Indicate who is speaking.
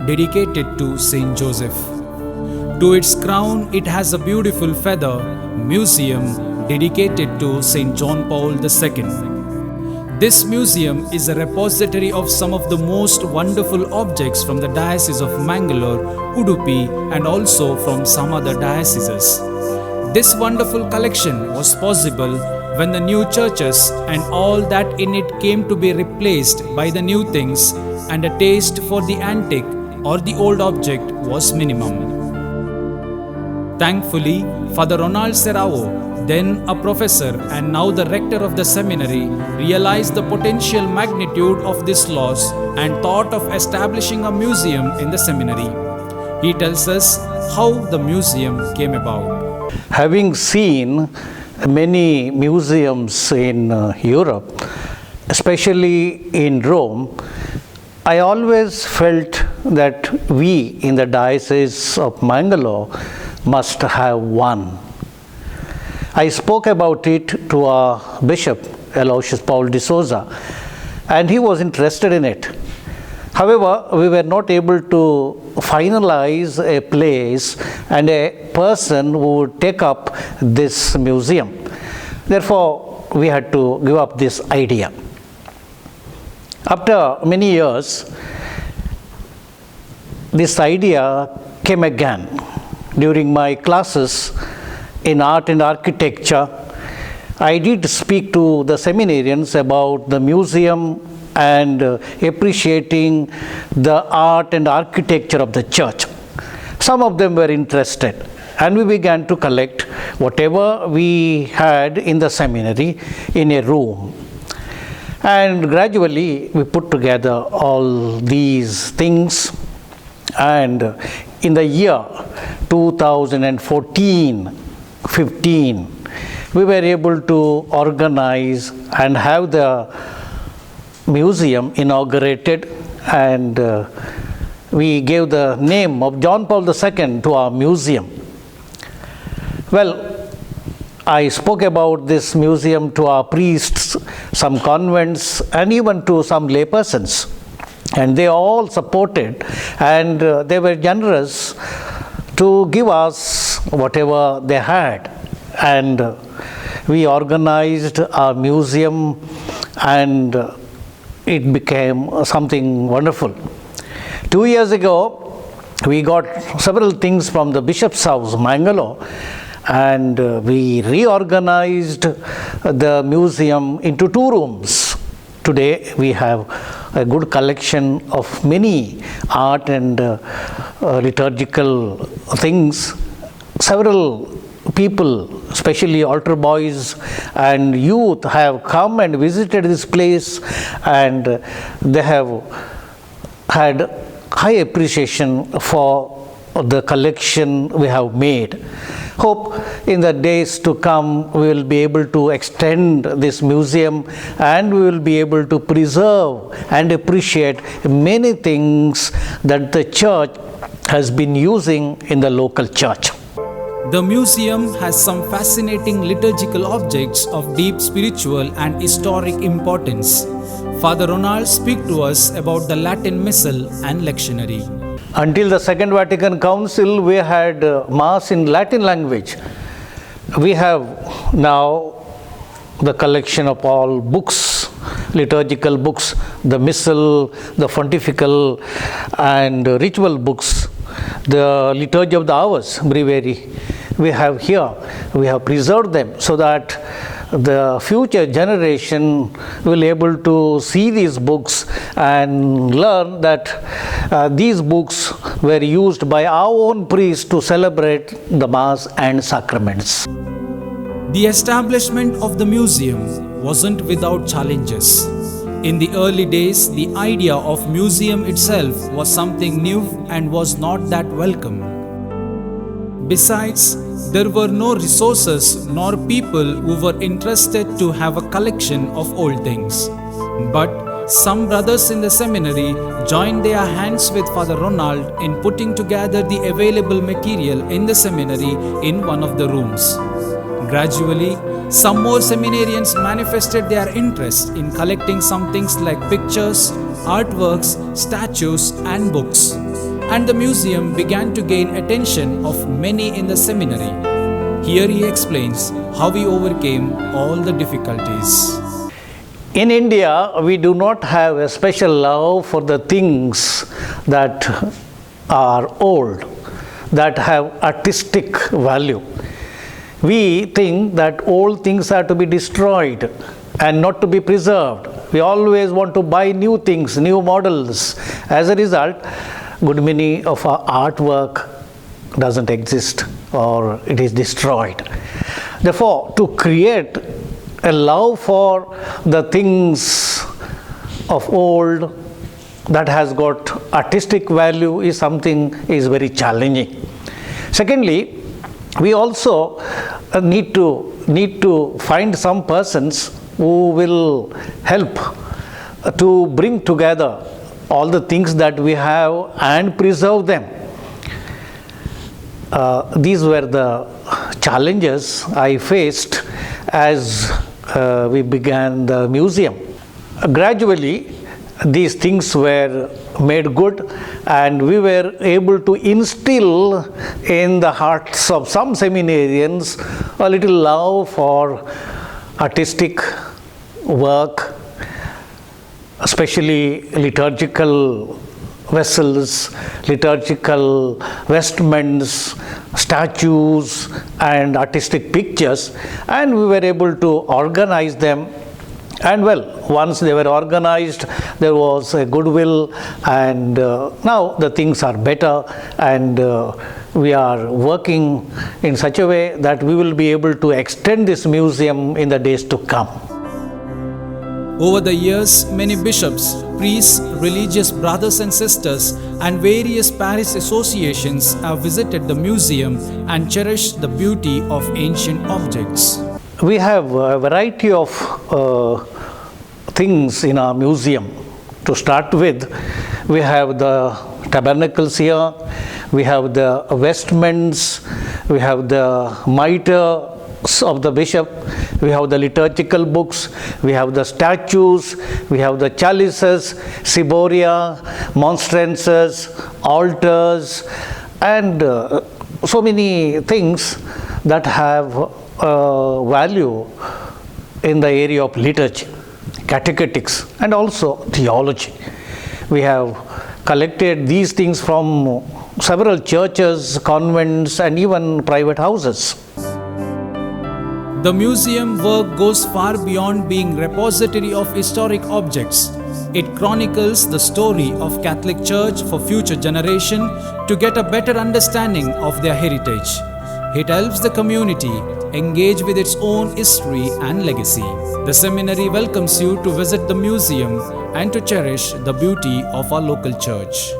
Speaker 1: dedicated to Saint Joseph. To its crown, it has a beautiful feather museum dedicated to Saint John Paul II. This museum is a repository of some of the most wonderful objects from the Diocese of Mangalore, Udupi, and also from some other dioceses. This wonderful collection was possible when the new churches and all that in it came to be replaced by the new things, and a taste for the antique or the old object was minimum. Thankfully, Father Ronald Serrao, then a professor and now the rector of the seminary, realized the potential magnitude of this loss and thought of establishing a museum in the seminary. He tells us how the museum came about.
Speaker 2: Having seen many museums in Europe, especially in Rome, I always felt that we in the Diocese of Mangalore must have one. I spoke about it to our Bishop, Aloysius Paul de Souza, and he was interested in it. However, we were not able to finalize a place and a person who would take up this museum. Therefore, we had to give up this idea. After many years, this idea came again. During my classes in art and architecture, I did speak to the seminarians about the museum and appreciating the art and architecture of the church. Some of them were interested, and we began to collect whatever we had in the seminary in a room. And gradually we put together all these things, and in the year 2014-15, we were able to organize and have the museum inaugurated, and we gave the name of John Paul II to our museum. Well, I spoke about this museum to our priests, some convents, and even to some laypersons. And they all supported, and they were generous to give us whatever they had. And we organized our museum, and it became something wonderful. 2 years ago, we got several things from the Bishop's House, Mangalore, and we reorganized the museum into 2 rooms. Today we have a good collection of many art and liturgical things. Several people, especially altar boys and youth, have come and visited this place, and they have had high appreciation for the collection we have made. Hope in the days to come we will be able to extend this museum, and we will be able to preserve and appreciate many things that the church has been using in the local church.
Speaker 1: The museum has some fascinating liturgical objects of deep spiritual and historic importance. Father Ronald speaks to us about the Latin Missal and lectionary.
Speaker 2: Until the Second Vatican Council, we had Mass in Latin language. We have now the collection of all books, liturgical books, the Missal, the Pontifical and ritual books, the Liturgy of the Hours, breviary. We have here, we have preserved them so that the future generation will be able to see these books and learn that these books were used by our own priests to celebrate the Mass and sacraments.
Speaker 1: The establishment of the museum wasn't without challenges. In the early days, the idea of museum itself was something new and was not that welcome. Besides, there were no resources nor people who were interested to have a collection of old things. But some brothers in the seminary joined their hands with Father Ronald in putting together the available material in the seminary in one of the rooms. Gradually, some more seminarians manifested their interest in collecting some things like pictures, artworks, statues, and books. and the museum began to gain attention of many in the seminary. Here he explains how he overcame all the difficulties.
Speaker 2: In India, we do not have a special love for the things that are old, that have artistic value. We think that old things are to be destroyed and not to be preserved. We always want to buy new things, new models. As a result, good many of our artwork doesn't exist or it is destroyed. Therefore, to create a love for the things of old that has got artistic value is very challenging. Secondly, we also need to find some persons who will help to bring together all the things that we have and preserve them. These were the challenges I faced as we began the museum. Gradually, these things were made good, and we were able to instill in the hearts of some seminarians a little love for artistic work, especially liturgical vessels, liturgical vestments, statues, and artistic pictures, and we were able to organize them. And well, once they were organized, there was a goodwill, and now the things are better, and we are working in such a way that we will be able to extend this museum in the days to come.
Speaker 1: Over the years, many bishops, priests, religious brothers and sisters, and various parish associations have visited the museum and cherished the beauty of ancient objects.
Speaker 2: We have a variety of things in our museum. To start with, we have the tabernacles here, we have the vestments, we have the mitre of the bishop, we have the liturgical books, we have the statues, we have the chalices, ciboria, monstrances, altars, and so many things that have value in the area of liturgy, catechetics, and also theology. We have collected these things from several churches, convents, and even private houses.
Speaker 1: The museum work goes far beyond being repository of historic objects. It chronicles the story of Catholic Church for future generation to get a better understanding of their heritage. It helps the community engage with its own history and legacy. The seminary welcomes you to visit the museum and to cherish the beauty of our local church.